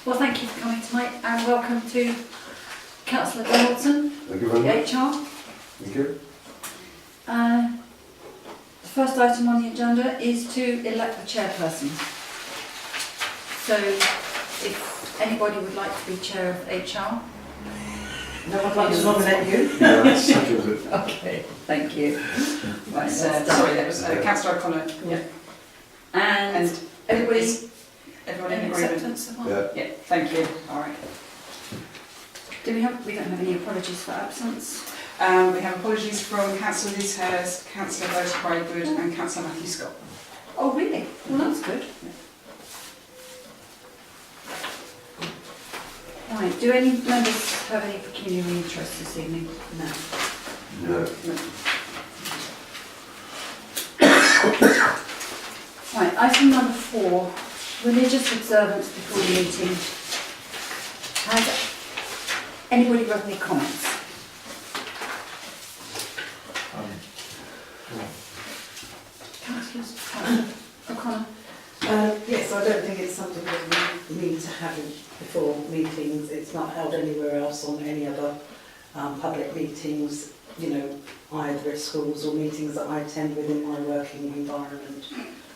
Well, thank you for coming tonight and welcome to Councillor Donaldson, Thank you very the much. HR. Thank you. The first item on the agenda is to elect the chairperson. So if anybody would like to be chair of HR. No, I'd like to nominate you. Yeah, that's settles it. Okay, thank you. Right, That's, that's sorry, done. that was Councillor O'Connor. Yeah. And And everybody everyone in in agreement? acceptance of one? Yeah. Yeah, thank you. All right. We don't have any apologies for absence. We have apologies from Councillor Liz Hurst, Councillor Bertie Braidwood and Councillor Matthew Scott. Oh, really? Well, that's good. Right, do any members have any pecuniary interest this evening? No. No. Right, item number 4, religious observance before the meeting. Has anybody got any comments? Councillor O'Connor? Yes, I don't think it's something that we need to have before meetings. It's not held anywhere else on any other public meetings, you know, either at schools or meetings that I attend within my working environment.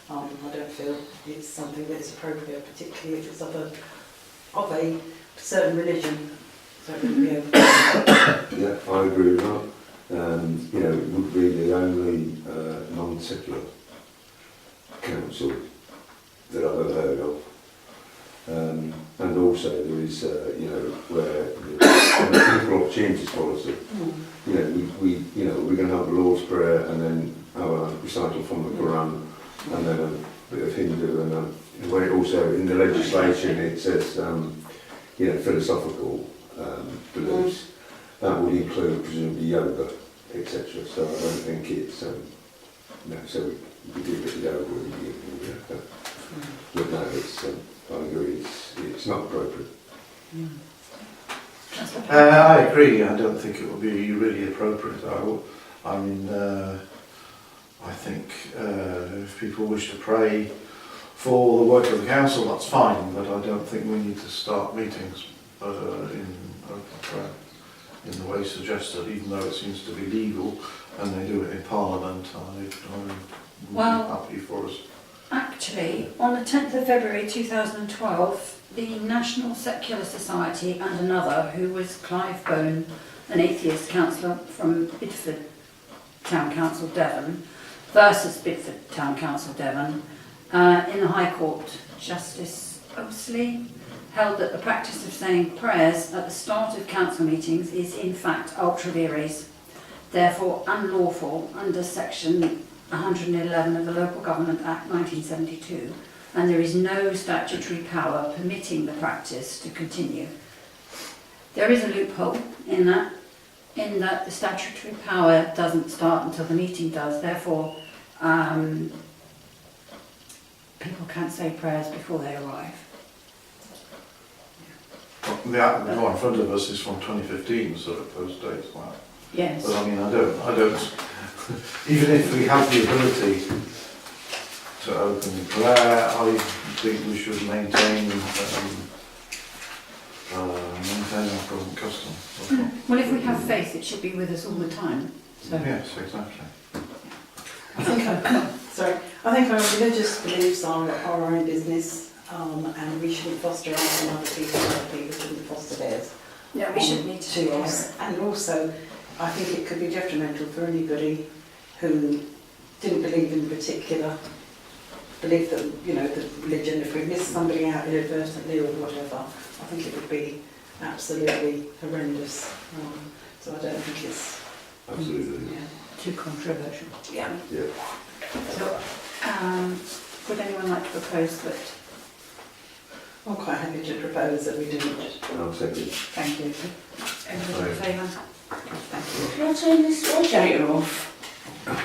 I don't feel it's something that's appropriate, particularly if it's of a certain religion. So it wouldn't be appropriate. Yeah, I agree with that. You know, it would be the only non-secular council that I've ever heard of. And also there is, you know, where the equal opportunities policy, you know, we're going to have a Lord's Prayer and then have a recital from the Quran and then a bit of Hindu and where it also in the legislation it says, you know, philosophical beliefs. That would include presumably yoga, etc. So I don't think it's, no, so we do a bit of yoga in the evening, but no, it's, I agree, it's not appropriate. I agree. I don't think it would be really appropriate. I mean, I think if people wish to pray for the work of the council, that's fine. But I don't think we need to start meetings in open prayer in the way suggested, even though it seems to be legal and they do it in Parliament. I'm happy for us. Actually, on the 10th of February 2012, the National Secular Society and another, who was Clive Bone, an atheist councillor from Bidford Town Council, Devon, versus Bidford Town Council, Devon, in the High Court, Justice Oasley held that the practice of saying prayers at the start of council meetings is in fact ultra vires, therefore unlawful under section 111 of the Local Government Act 1972, and there is no statutory power permitting the practice to continue. There is a loophole in that the statutory power doesn't start until the meeting does, therefore people can't say prayers before they arrive. Well, the act that in front of us is from 2015, so those dates like. Yes. But I mean, I don't. Even if we have the ability to open prayer, I think we should maintain our present custom. Well, if we have faith, it should be with us all the time. So. Yes, exactly. I think our religious beliefs are our own business, and we shouldn't foster ours on other people, and other people shouldn't foster theirs. Yeah, we should need to to us. And also, I think it could be detrimental for anybody who didn't believe in particular belief that, you know, the religion, if we miss somebody out inadvertently or whatever, I think it would be absolutely horrendous. So I don't think it's Absolutely. too controversial. Yeah. Yeah. So, would anyone like to propose that? I'm quite happy to propose that we didn't. I'll second. Thank you. Everybody in favour? Thank Can I turn this radiator off?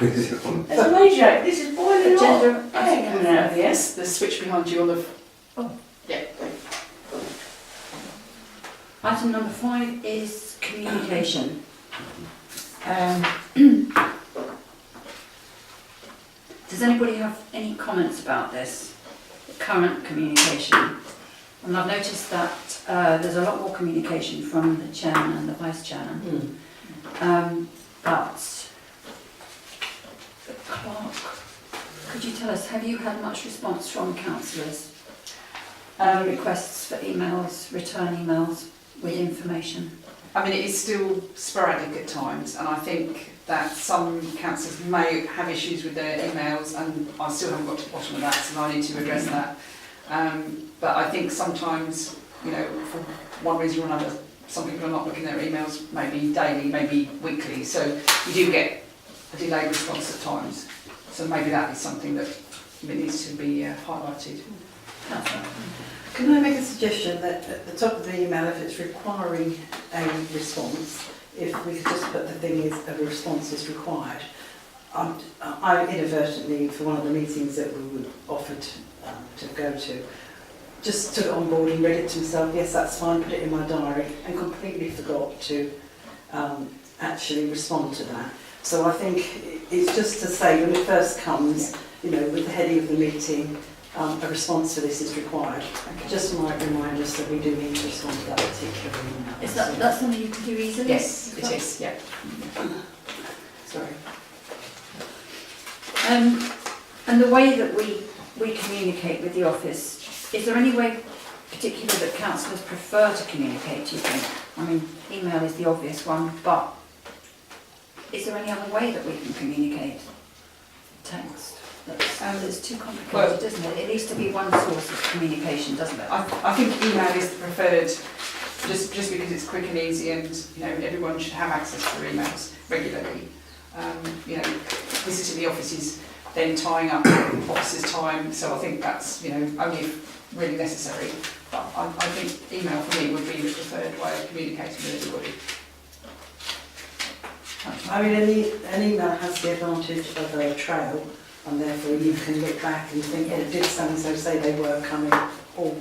Is it on? There's a radiator, this is boiling hot. Agenda Air coming out of here. Yes, the switch behind you on the... Oh. Yeah. Item number 5 is communication. Does anybody have any comments about this? The current communication And I've noticed that there's a lot more communication from the chairman and the vice chairman. But the clerk, could you tell us, have you had much response from councillors? Requests for emails, return emails with information? I mean, it is still sporadic at times, and I think that some councillors may have issues with their emails, and I still haven't got to the bottom of that, so I need to address that. But I think sometimes, you know, for one reason or another, some people are not looking at their emails maybe daily, maybe weekly, so you do get a delayed response at times. So maybe that is something that needs to be highlighted. Councillor? Can I make a suggestion that at the top of the email, if it's requiring a response, if we could just put the thing is a response is required. I inadvertently, for one of the meetings that we were offered to go to, just took it on board and read it to myself, yes that's fine, put it in my diary, and completely forgot to actually respond to that. So I think it's just to say when it first comes, you know, with the heading of the meeting, a response to this is required. Just might remind us that we do need to respond to that particular email. Is that something you can do easily? Yes, it is, yeah. Sorry. And the way that we communicate with the office, is there any way particular that councillors prefer to communicate, do you think? I mean, email is the obvious one, but is there any other way that we can communicate? Text? It's too complicated, Well, doesn't it? It needs to be one source of communication, doesn't it? I think email is the preferred, just because it's quick and easy, and you know everyone should have access to their emails regularly. You know, visiting the office is then tying up officers' time, so I think that's, you know, only if really necessary. But I think email for me would be the preferred way of communicating with everybody. I mean, an email has the advantage of a trail, and therefore you can look back and think, oh, did so-and-so say they were coming, or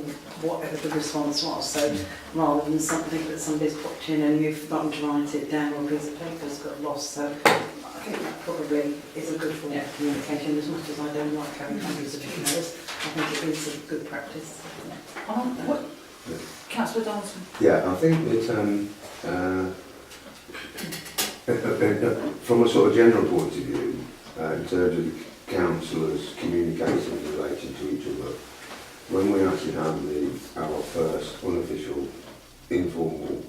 whatever the response was. So rather than something that somebody's popped in and you've forgotten to write it down, or a piece of paper's got lost. So I think that probably is a good form of communication. As much as I don't like having hundreds of emails, I think it is a good practice. Councillor Donaldson? Yeah, I think that from a sort of general point of view, in terms of the councillors communicating in relation to each other, when we actually had our first unofficial informal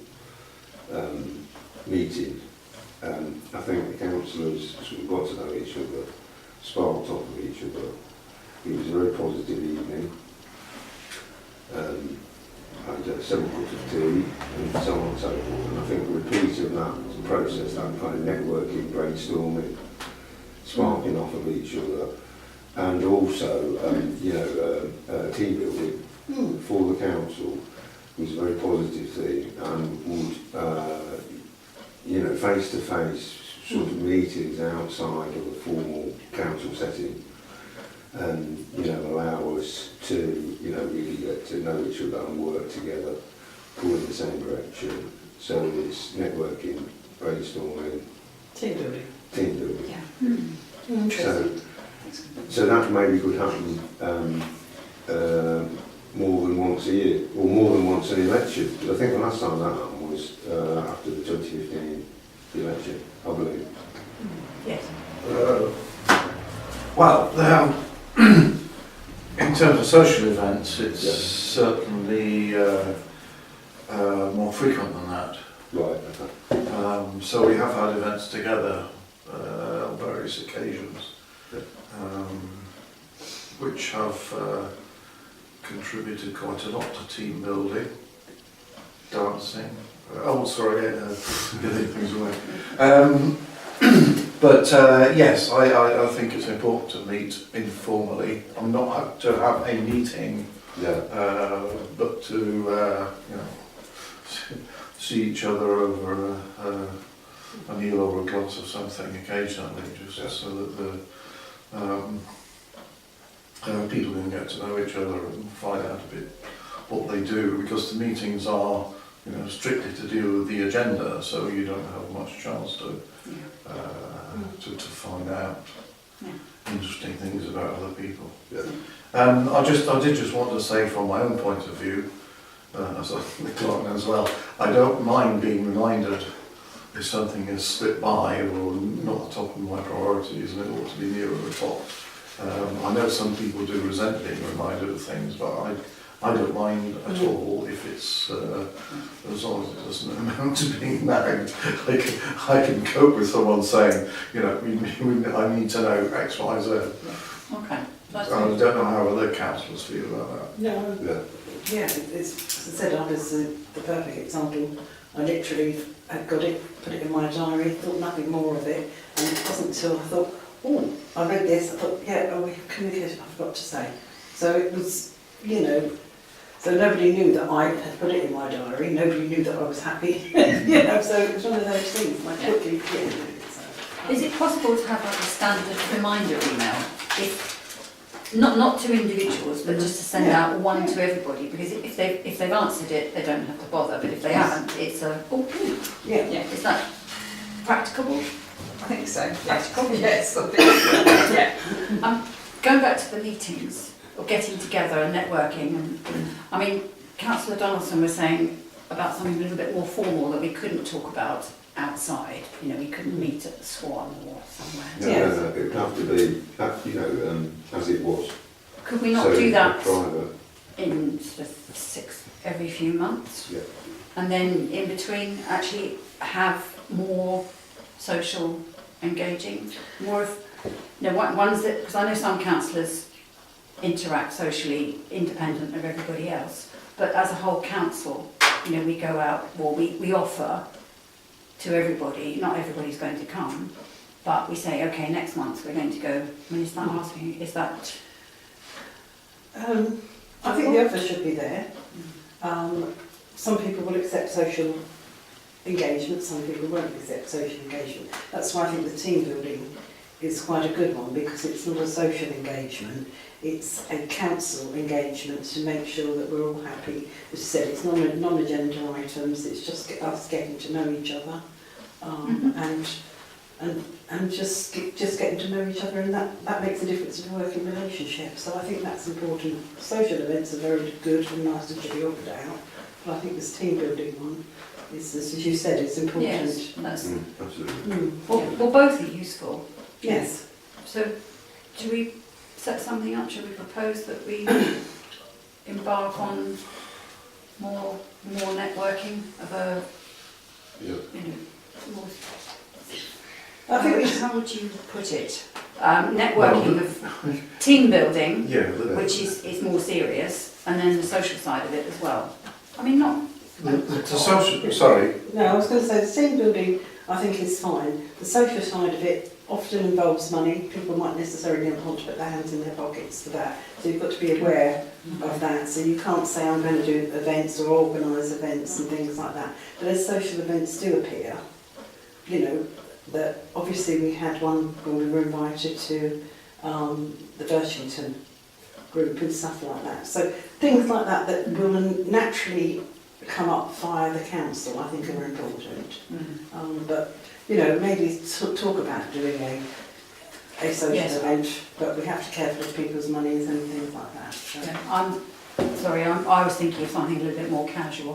meeting, I think the councillors sort of got to know each other, sparked off of each other. It was a very positive evening. Had several cups of tea and so on and so forth. And I think a repeat of that process, that kind of networking, brainstorming, sparking off of each other, and also team building for the council was a very positive thing, and would face-to-face sort of meetings outside of a formal council setting, and allow us to really get to know each other and work together, pull in the same direction. So it's networking, brainstorming, Team building. Yeah. So that maybe could happen more than once a year, or more than once an election. Because I think the last time that happened was after the 2015 election, I believe. Yes. In terms of social events, it's certainly more frequent than that. Right, okay. So we have had events together on various occasions, which have contributed quite a lot to team building, dancing. Getting things away. But yes, I think it's important to meet informally. I'm not to have a meeting, but to see each other over a meal or a glass of something occasionally, just so that people can get to know each other and find out a bit what they do, because the meetings are strictly to deal with the agenda, so you don't have much chance to find out interesting things about other people. Yeah. I did just want to say, from my own point of view, as the clerk as well. I don't mind being reminded if something has slipped by or not the top of my priorities and it ought to be nearer the top. I know some people do resent being reminded of things, but I don't mind at all if it's as long as it doesn't amount to being nagged. I can cope with someone saying, you know, I need to know X, Y, Z. Okay. That's I don't know how other councillors feel about that. No, Yeah. yeah, it's, as I said, I was the perfect example. I literally had got it, put it in my diary, thought nothing more of it, and it wasn't until I thought, oh, I read this, I thought, yeah, oh, we have communication, I forgot to say. So it was, you know, so nobody knew that I had put it in my diary, nobody knew that I was happy, you know, so it was one of those things, I quickly forget it. So. Is it possible to have like a standard reminder email? If not to individuals, but just to send out one to everybody, because if they've answered it, they don't have to bother. But if they haven't, it's a Yeah. Yeah, is that practicable? I think so. Yes, I think yeah. Going back to the meetings or getting together and networking, and I mean, Councillor Donaldson was saying about something a little bit more formal that we couldn't talk about outside. You know, we couldn't meet at the Swan or somewhere. No, it would have to be, you know, as it was. Could we not So, do that private. in sort of every few months? Yeah. And then in between actually have more social engaging, more of, you know, ones that, because I know some councillors interact socially independent of everybody else, but as a whole council, you know, we go out, or we offer to everybody, not everybody's going to come, but we say, okay, next month we're going to go, when you start asking, is that... I think the offer should be there. Some people will accept social engagement, some people won't accept social engagement. That's why I think the team building is quite a good one, because it's not a social engagement, it's a council engagement to make sure that we're all happy. As you said, it's non-agenda items, it's just us getting to know each other, and just getting to know each other, and that makes a difference in a working relationship. So I think that's important. Social events are very good and nice to be ordered out, but I think this team building one is, as you said, it's important. Yes, that's... Absolutely. Well, both are useful. Yes. So, do we set something up? Should we propose that we embark on more networking of a, Yeah. you know, more, I think how would you put it? Networking of team building, Yeah, which is more serious, and then the social side of it as well. I mean, not... the social, sorry, No, I was going to say the team building I think is fine. The social side of it often involves money. People might necessarily not want to put their hands in their pockets for that. So you've got to be aware of that. So you can't say I'm going to do events or organise events and things like that. But as social events do appear, you know, that obviously we had one where we were invited to the Birchington group and stuff like that. So things like that that will naturally come up via the council, I think, are important. But you know, maybe talk about doing a social event, but we have to care for people's monies and things like that. So. Yeah, I'm sorry, I was thinking of something a little bit more casual,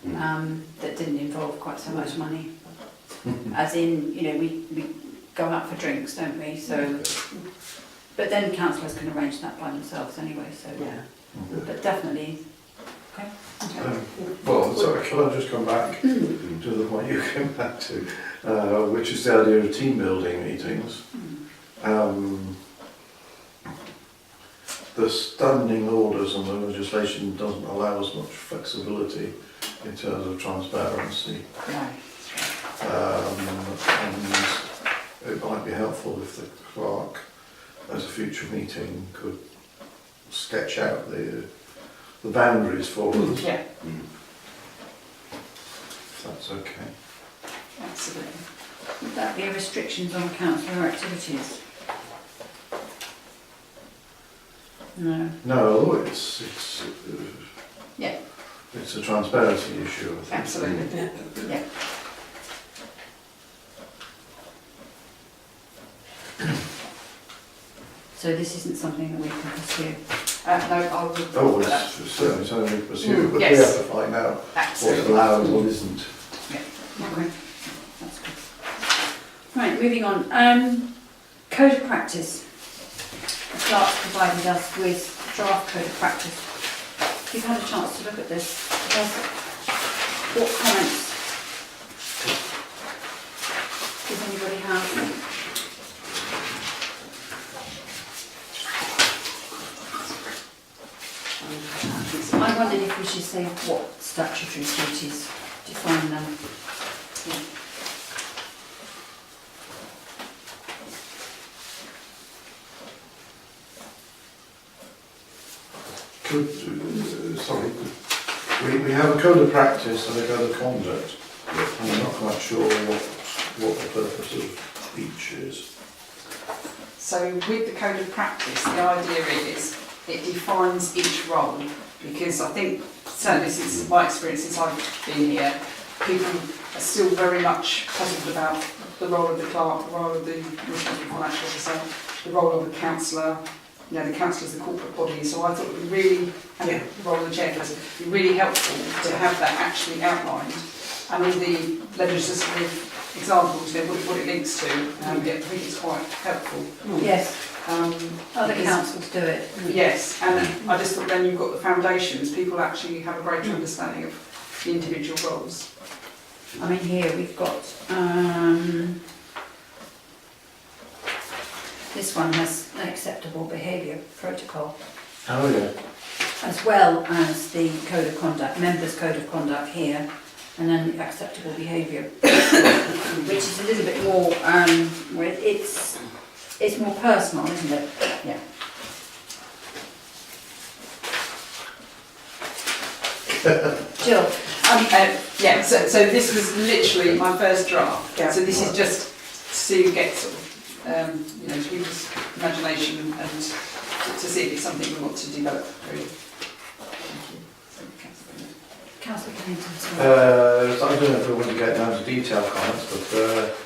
that didn't involve quite so much money. As in, you know, we go out for drinks, don't we? So, but then councillors can arrange that by themselves anyway. So, Yeah. but definitely, okay. well, sorry, can I just come back to the point you came back to, which is the idea of team building meetings. The standing orders and the legislation doesn't allow as much flexibility in terms of transparency. Right. And it might be helpful if the clerk, at a future meeting, could sketch out the boundaries for us, Yeah, if that's okay. absolutely. Would that be restrictions on councillor activities? No. No, it's Yeah. it's a transparency issue, I think. Absolutely. Yeah. So this isn't something that we can pursue. No, I would. Oh, put that. it's certainly something we pursue, but we Yes. have to find out what's Absolutely. allowed and what isn't. Okay, that's good. Right, moving on. Code of practice. The clerk provided us with draft code of practice. If you've had a chance to look at this, what comments does anybody have? I wondered if we should say what statutory duties define them. We have a code of practice and a code of conduct. I'm not quite sure what the purpose of each is. So with the code of practice, the idea is it defines each role, because I think, certainly since my experience since I've been here, people are still very much puzzled about the role of the clerk, the role of the responsible financial officer, the role of the councillor. You know, the council is the corporate body, so I thought it would really, and the role of the chairperson, it would be really helpful to have that actually outlined, and all the legislative examples, you know, what it links to. I think it's quite helpful. Yes, other Because- councils do it. Yes, and I just thought then you've got the foundations, people actually have a greater understanding of the individual roles. I mean, here we've got, this one has an acceptable behaviour protocol, Oh, yeah. as well as the code of conduct, members' code of conduct here, and then acceptable behaviour, which is a little bit more, where it's more personal, isn't it? Yeah. Jill, Yeah, so this was literally my first draft, Yeah. so this is just to get sort of, you know, to people's imagination and to see if it's something we want to develop, really. Thank you. So, Councillor Bennett. Councillor Kennington, sorry. So I don't know if we want to get down to detailed comments, but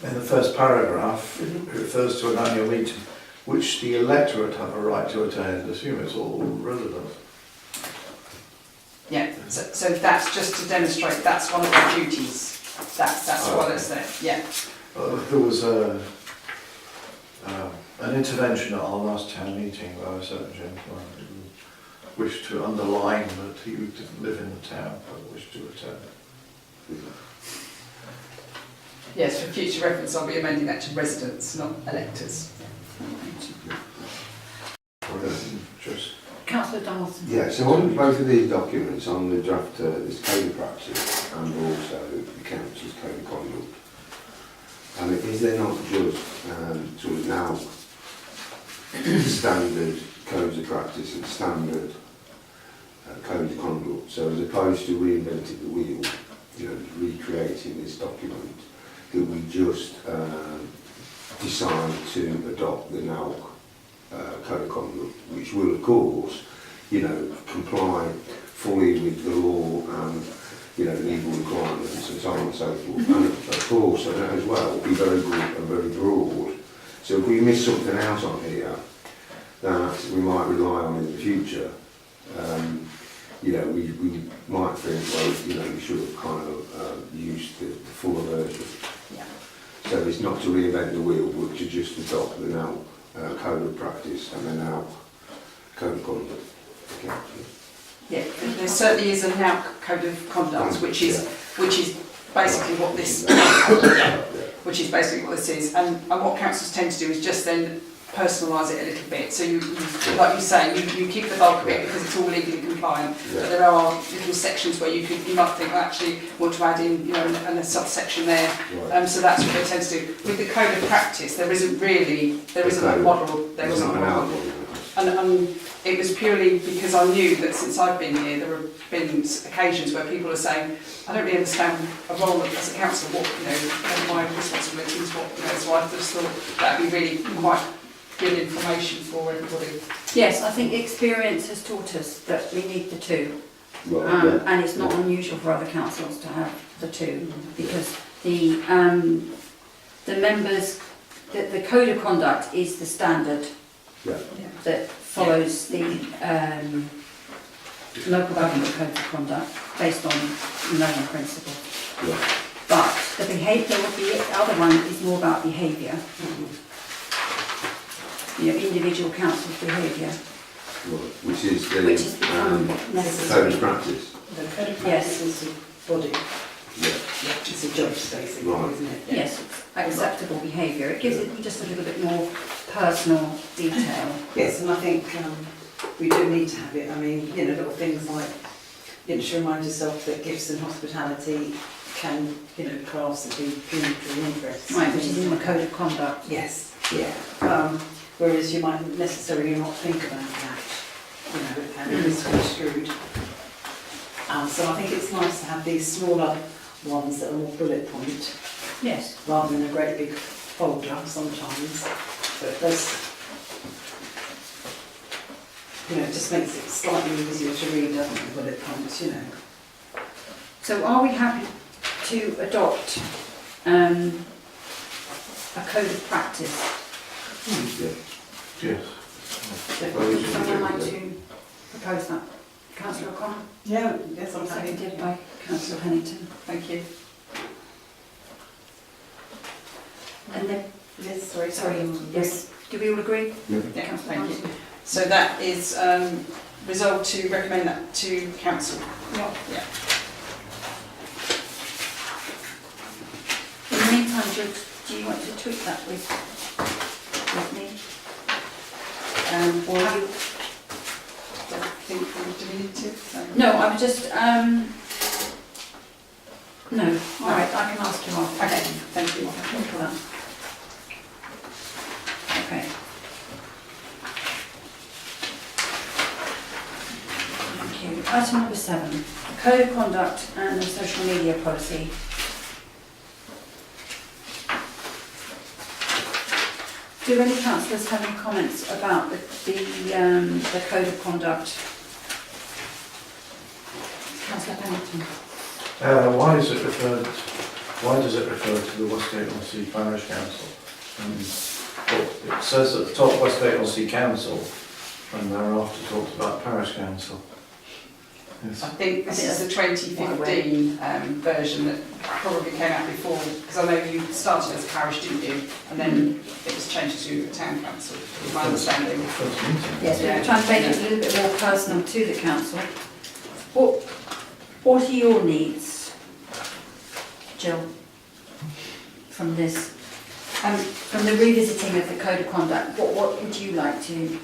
in the first paragraph, it refers to an annual meeting which the electorate have a right to attend. I assume it's all residents. Yeah, so that's just to demonstrate that's one of our duties. That's why that's there, yeah. There was an intervention at our last town meeting by a certain gentleman who wished to underline that he didn't live in the town but wished to attend. Yes, for future reference, I'll be amending that to residents, not electors. Just Councillor Donaldson. Yeah, so on both of these documents, on the draft, this code of practice and also the council's code of conduct, I mean, is there not just sort of now standard codes of practice and standard code of conduct? So as opposed to reinventing the wheel, you know, recreating this document, that we just decide to adopt the now code of conduct, which will of course, you know, comply fully with the law and, you know, legal requirements and so on and so forth. And of course, as well, be very good and very broad. So if we miss something out on here that we might rely on in the future, you know, we might think, well, you know, we should have kind of used the fuller version. Yeah. So it's not to reinvent the wheel, but to just adopt the now code of practice and the now code of conduct. Okay. Yeah, there certainly is a now code of conduct, which is basically what this, which is basically what this is. And what councils tend to do is just then personalise it a little bit. So you like you say, you keep the bulk of it because it's all legally compliant. Yeah. But there are little sections where you might think, well, actually want to add in, you know, and a subsection there. Right. So that's what they tend to do. With the code of practice, there isn't a model. There isn't a model. And it was purely because I knew that since I've been here, there have been occasions where people are saying, I don't really understand a role as a councillor, what, you know, what are my responsibilities, what, you know, so I just thought that'd be really quite good information for everybody. Yes, I think experience has taught us that we need the two. Right, And it's not unusual for other councils to have the two, because the members, the code of conduct is the standard Yeah. that follows the local government code of conduct based on known principles. Yeah. But the other one is more about behaviour, individual council's behaviour, Right. Which is the which has become code necessary. of practice. The code of Yes. practice is the body, Yeah. it's a judge basically, Right. isn't it? Yes, acceptable behaviour. It gives it just a little bit more personal detail. Yes, and I think we do need to have it. I mean, little things like, just remind yourself that gifts and hospitality can, class as being punitive interest. Right, which is in the code of conduct. Yes, yeah. Whereas you might necessarily not think about that, and it's construed. So I think it's nice to have these smaller ones that are more bullet point, Yes. rather than a great big folder sometimes. But there's, it just makes it slightly easier to read, doesn't it, the bullet points, So are we happy to adopt a code of practice? Yeah. Yes. Would someone like to propose that? Councillor O'Connor? Yeah, yes, I'm happy. Seconded by Councillor Pennington. Thank you. And then, Yes, sorry. yes, do we all agree? Yeah. Yeah, Councillor thank you. Johnson? So that is resolved to recommend that to council. Yeah. Yeah. In the meantime, do you want to tweak that with me? Or you? I think we deleted. No, I was just, no, all right, I can ask you after. Okay, thank you. Look at that. Okay. Thank you. Item number 7, code of conduct and the social media policy. Do any councillors have any comments about the code of conduct? Councillor Pennington. Why does it refer to the Westgate-on-Sea Parish Council? Well, it says at the top Westgate-on-Sea Council, and thereafter talks about Parish Council. Yes. I think this is the 2015 version that probably came out before, because I know you started as a parish, didn't you? And then it was changed to a town council, is my understanding. First meeting. Yes, we're trying to make it a little bit more personal to the council. What are your needs, Jill, from this? From the revisiting of the code of conduct, what would you like to?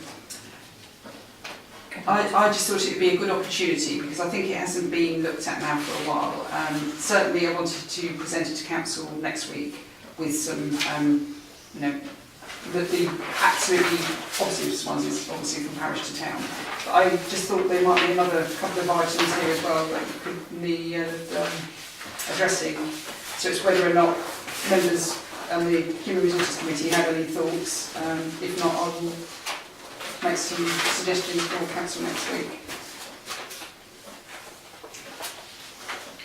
I just thought it would be a good opportunity because I think it hasn't been looked at now for a while. Certainly I wanted to present it to council next week with some, the absolutely obvious ones is obviously from parish to town. But I just thought there might be another couple of items here as well that could be addressing. So it's whether or not members and the Human Resources Committee have any thoughts. If not, I will make some suggestions for council next week.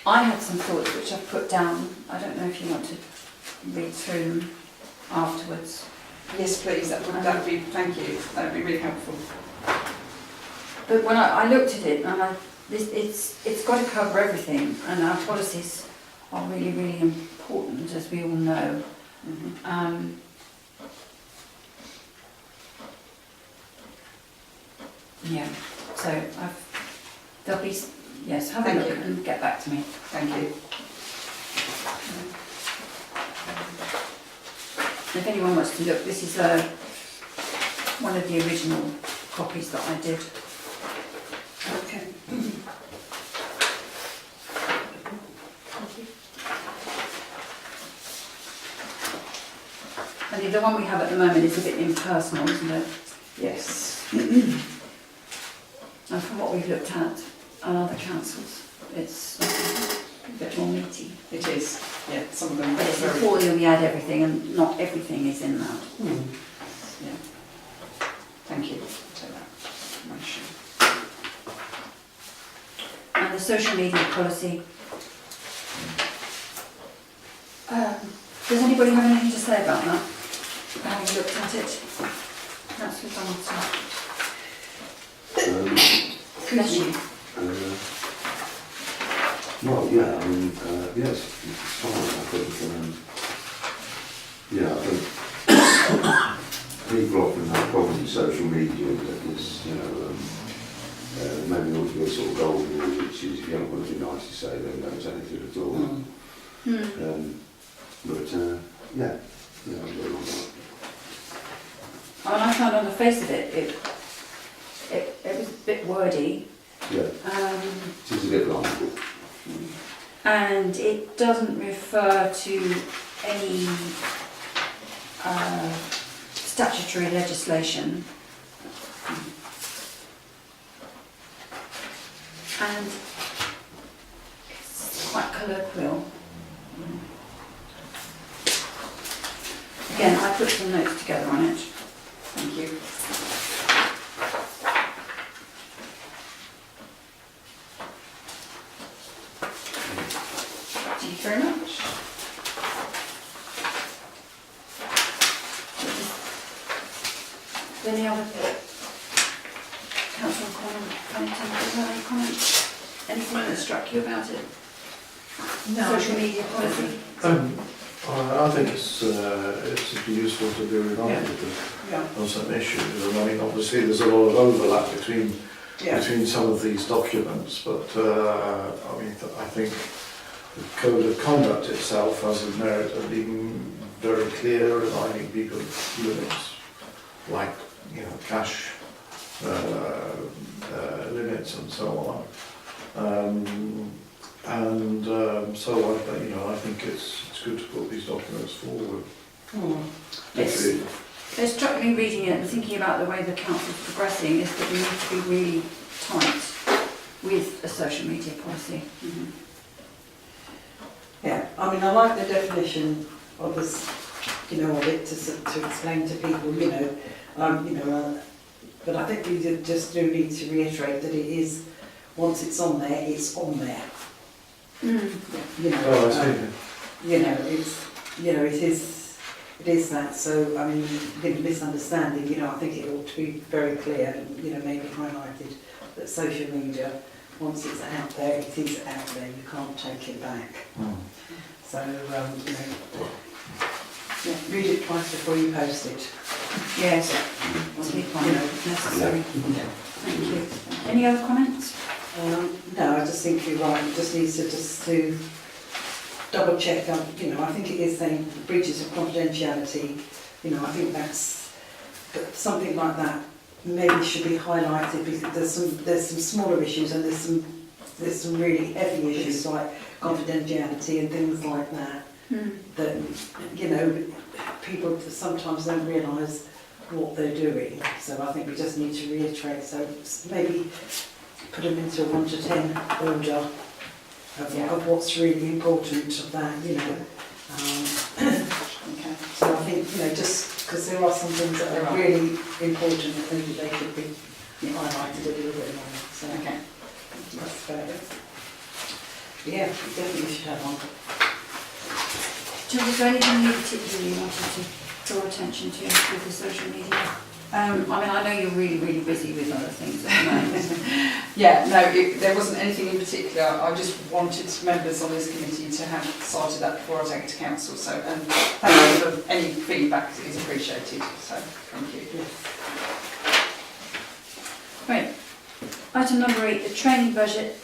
I had some thoughts which I've put down. I don't know if you want to read through them afterwards. Yes, please, that would be, thank you, that would be really helpful. But when I looked at it, and it's got to cover everything, and our policies are really, really important, as we all know. Mm-hmm. Yeah, so there'll be, yes, have a Thank look you. and get back to me. Thank you. If anyone wants to look, this is one of the original copies that I did. Okay. And the one we have at the moment is a bit impersonal, isn't it? Yes. And from what we've looked at on other councils, it's a bit more meaty. It is, yeah, some of them But are it's very, important that we add everything, and not everything is in that. yeah. Thank you, take that motion. And the social media policy. Does anybody have anything to say about that? Having looked at it? Councillor Donaldson. Um, Bless you. Well, yeah, I mean, yes, it's fine. I think, yeah, I think people often have problems with social media that is, you know, maybe ought to be a sort of golden rule, which is if you haven't got anything nice to say, then don't say anything at all. But, yeah, I'm very on that. I mean, I found on the face of it, it was a bit wordy. Yeah, it is a bit long. And it doesn't refer to any statutory legislation. And it's quite colloquial. Again, I put some notes together on it. Thank you. Thank you very much. Any other council any comments? Anything that struck you about it? Social media policy? I think it's useful to be reminded of some issues. And I mean, obviously there's a lot of overlap between some of these documents, but I mean, I think the code of conduct itself has the merit of being very clear, reminding people of limits, like, you know, cash limits and so on. So I think it's good to put these documents forward. It struck me reading it and thinking about the way the council's progressing is that we need to be really tight with a social media policy. Yeah, I mean, I like the definition of this, of it to explain to people, but I think we just do need to reiterate that it is, once it's on there, it's on there. Oh, I see. It is that. So, I mean, misunderstanding, I think it ought to be very clear and, maybe highlighted that social media, once it's out there, it is out there. You can't take it back. So, read it twice before you post it. Yes, necessary. Thank you. Any other comments? No, I just think you're right. It just needs to double check. I think it is saying breaches of confidentiality. I think that's something like that. Maybe should be highlighted because there's some smaller issues and there's some really heavy issues like confidentiality and things like that. That people sometimes don't realise what they're doing. So I think we just need to reiterate. So maybe put them into a 1 to 10 order of what's really important of that. Okay. So I think just because there are some things that are really important, I think they should be highlighted a little bit more. So Okay. that's fair. Yeah, we definitely should have one. Jill, was there anything you particularly wanted to draw attention to with the social media? I mean, I know you're really, really busy with other things at the moment. Yeah, no, there wasn't anything in particular. I just wanted members on this committee to have cited that before I take it to council. So, and thank you for any feedback; it is appreciated. So, thank you. Right. Item number 8, the training budget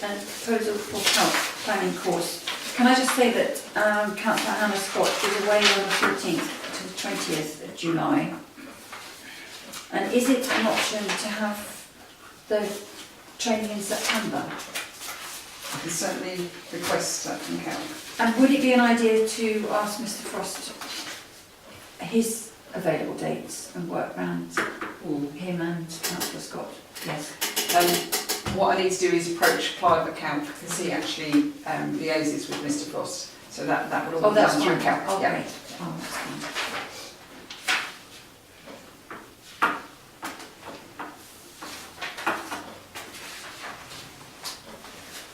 and proposal for health planning course. Can I just say that Councillor Hannah Scott is away on the 14th to the 20th of July. And is it an option to have the training in September? I can certainly request that from Cal. And would it be an idea to ask Mr Frost his available dates and work around him and Councillor Scott? Yes. What I need to do is approach Clive at Cal because he actually liaises with Mr Frost. So that would all be done through Cal. Oh, Yeah. great. Oh, that's fine.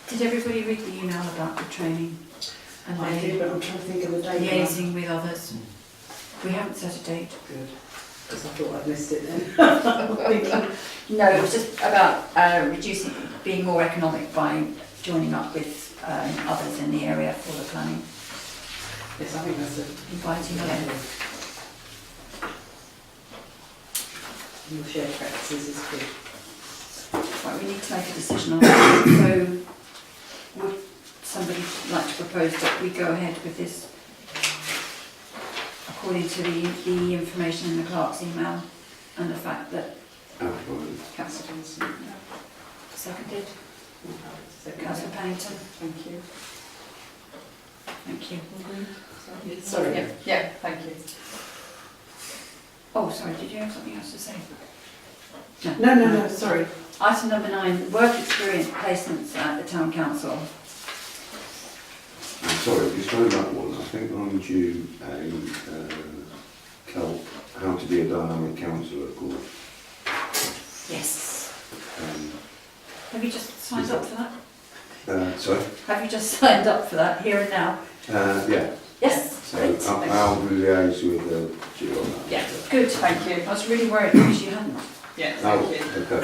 Did everybody read the email about the training? And I did, but I'm trying to think of the date. liaising with others. We haven't set a date. Good. because I thought I'd missed it then. No, it was just about reducing, being more economic by joining up with others in the area for the planning. Yes, I think that's a Inviting them. Your shared practices is good. Right, we need to make a decision on that. So, would somebody like to propose that we go ahead with this according to the information in the clerk's email and the fact that outlined. Councillor Johnson. seconded, Second. Councillor Pennington, Thank you. thank you. Sorry, yeah, thank you. Oh, sorry, did you have something else to say? No, sorry. Item number 9, work experience placements at the town council. I'm sorry, just going back one, I think I'm due a how to be a dynamic councillor course. Yes. Um, Have you just signed up for that? sorry? Have you just signed up for that here and now? Yeah, Yes. so Great. I'll liaise with Jill on that. Yeah, good. Thank you. I was really worried because you hadn't. Yeah, Oh, thank you. okay.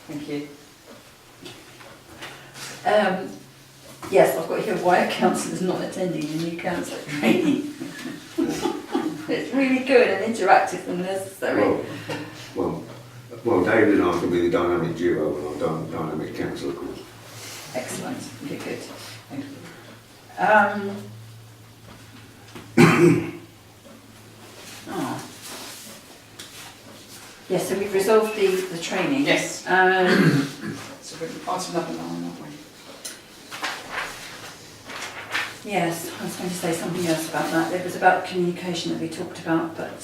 Thank you. Yes, I've got here why a councillor is not attending the new councillor training. It's really good and interactive and necessary. Well, David and I can be the dynamic duo when I've done dynamic councillor course. Excellent, really good. Thank you. Yes, so we've resolved the training. Yes. So we're item number 9, aren't we? Yes, I was going to say something else about that. It was about communication that we talked about, but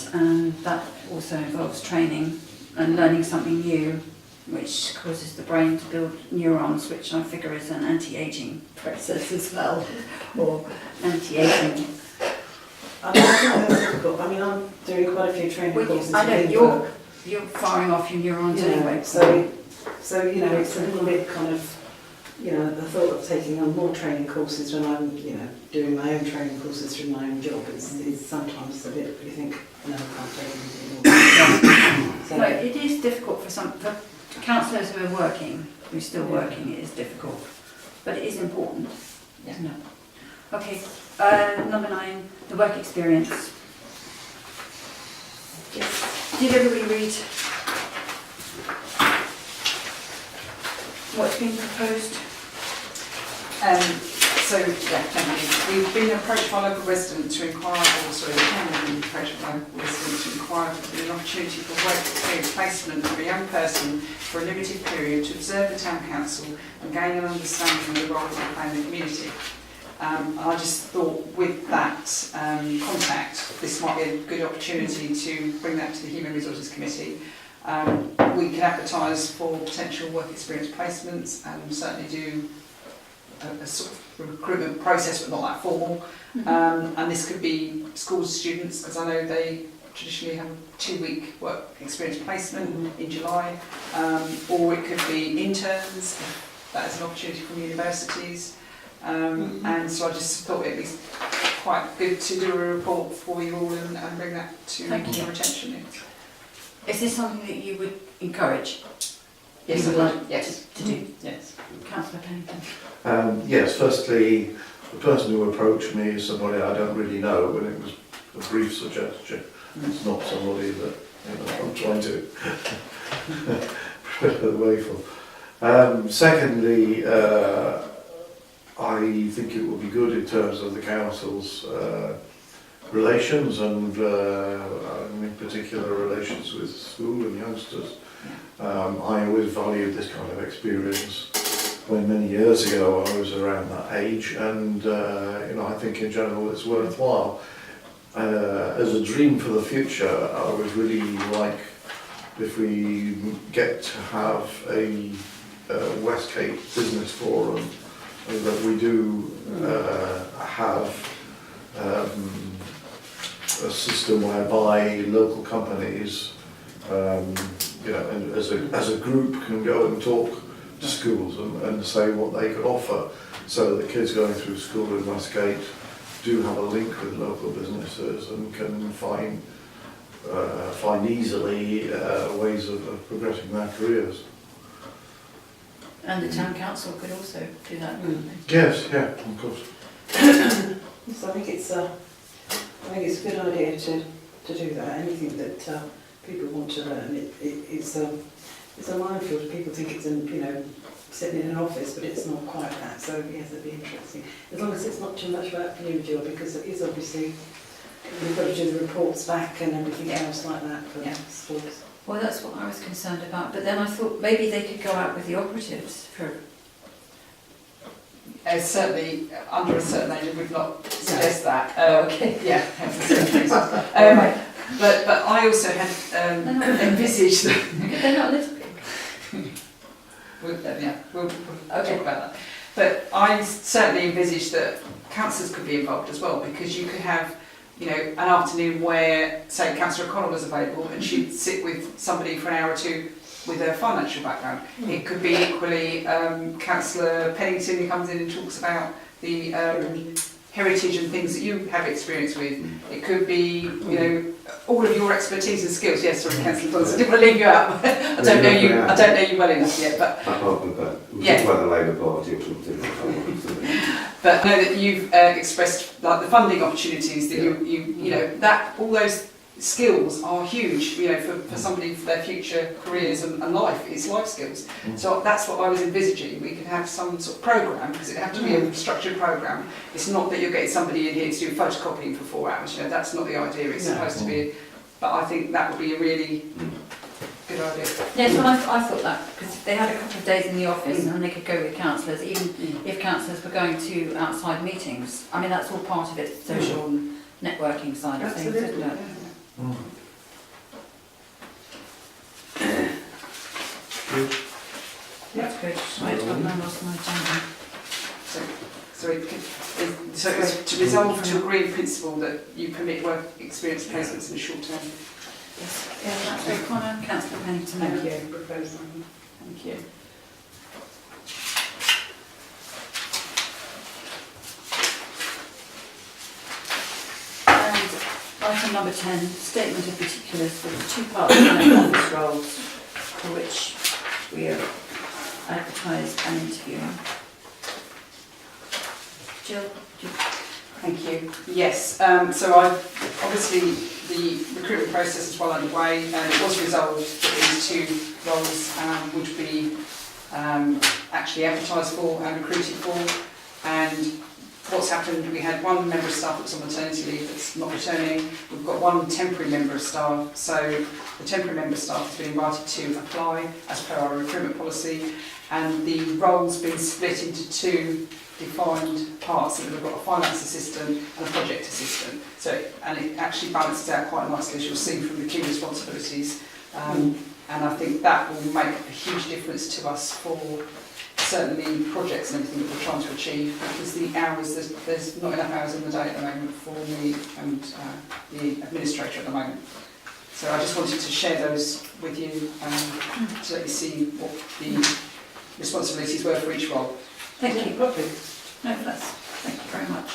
that also involves training and learning something new, which causes the brain to build neurons, which I figure is an anti-aging process as well, or anti-aging. I think that's difficult. I mean, I'm doing quite a few training courses. I know within you're work, firing off your neurons you know, anyway. So you know, it's a little bit kind of, you know, the thought of taking on more training courses when I'm, you know, doing my own training courses through my own job is sometimes a bit. You think, no, I can't take anything more. So, No, it is difficult for councillors who are working, who are still working. It is difficult, but it is important. Yeah. Isn't it? Okay. Number 9, the work experience. Did everybody read what's been proposed? So, yeah, thank you. We've been approached by local residents to inquire, or sorry, the town has been approached by local residents to inquire for an opportunity for work experience placement for a young person for a limited period to observe the town council and gain an understanding of the role they play in the community. I just thought with that contact, this might be a good opportunity to bring that to the Human Resources Committee. We can advertise for potential work experience placements and certainly do a sort of recruitment process, but not that formal. And this could be schools students, because I know they traditionally have a 2-week work experience placement in July, or it could be interns, if that is an opportunity from universities. And so I just thought it'd be quite good to do a report for you all and bring that to your attention. Is this something that you would encourage? Yes, You would like yes, to do? yes. Councillor Pennington. Yes, firstly, the person who approached me is somebody I don't really know, but it was a brief suggestion. It's not somebody that, you know, I'm trying to prepare the way for. Secondly, I think it would be good in terms of the council's relations and in particular relations with school and youngsters. I always valued this kind of experience when many years ago I was around that age, and you know, I think in general it's worthwhile. As a dream for the future, I would really like if we get to have a Westgate Business Forum, that we do have a system whereby local companies, you know, and as a group can go and talk to schools and say what they could offer, so that kids going through school in Westgate do have a link with local businesses and can find easily ways of progressing their careers. And the town council could also do that. Yes, yeah, of course. So I think it's a good idea to do that. Anything that people want to learn, it's a minefield. People think it's sitting in an office, but it's not quite that. So yes, it'd be interesting. As long as it's not too much work for you, Jill, because it is obviously we've got to do the reports back and everything else like that for schools. Well, that's what I was concerned about, but then I thought maybe they could go out with the operatives for... Certainly, under a certain age, I would not suggest that. Okay. Yeah, for certain reasons. Right. But I also had envisaged that. They're not listening. We'll Okay. talk about that. But I certainly envisaged that councillors could be involved as well, because you could have, an afternoon where, say, Councillor O'Connell was available and she'd sit with somebody for an hour or two with a financial background. It could be equally Councillor Pennington who comes in and talks about the heritage and things that you have experience with. It could be, all of your expertise and skills. Yes, sorry, Councillor Dawes, I didn't want to leave you out. I don't know you well enough yet, but Apart from that, we Yeah. talk about the Labour Party or something. but I know that you've expressed like the funding opportunities that you that all those skills are huge, for somebody for their future careers and life. It's life skills. So that's what I was envisaging. We could have some sort of programme, because it would have to be a structured programme. It's not that you're getting somebody in here to do photocopying for 4 hours. That's not the idea. It's supposed to be. But I think that would be a really good idea. Yes, well, I thought that, because they had a couple of days in the office and they could go with councillors, even if councillors were going to outside meetings. I mean, that's all part of it, social and networking side of things, isn't it? That's good. Right, I've now lost my agenda. So it's to resolve to agree in principle that you permit work experience placements in the short term. Yes, yeah, that's very Connor, Councillor Pennington. Thank you. Proposal. Thank you. And item number 10, statement of particulars for the 2 part-time office roles for which we are advertised and interviewing. Jill, do you... Thank you. Yes, so obviously the recruitment process is well underway, and it was resolved that these 2 roles would be actually advertised for and recruited for. And what's happened, we had 1 member of staff that's on maternity leave that's not returning. We've got 1 temporary member of staff, so the temporary member of staff has been invited to apply as per our recruitment policy, and the role's been split into 2 defined parts. So we've got a finance assistant and a project assistant. And it actually balances out quite nicely, as you'll see from the key responsibilities. And I think that will make a huge difference to us for certainly projects and everything that we're trying to achieve, because the hours, there's not enough hours in the day at the moment for me and the administrator at the moment. So I just wanted to share those with you to let you see what the responsibilities were for each role. Thank you. Lovely. No, thank you very much.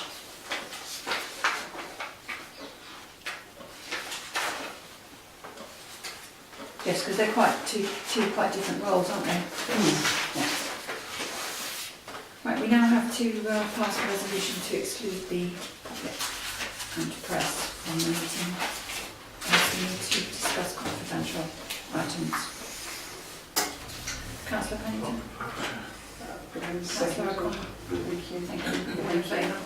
Yes, because they're quite two quite different roles, aren't they? Yeah. Right, we now have to pass a resolution to exclude the public and press from the meeting. We need to discuss confidential items. Councillor Pennington. Councillor O'Connor. Thank you. Thank you. All in favour?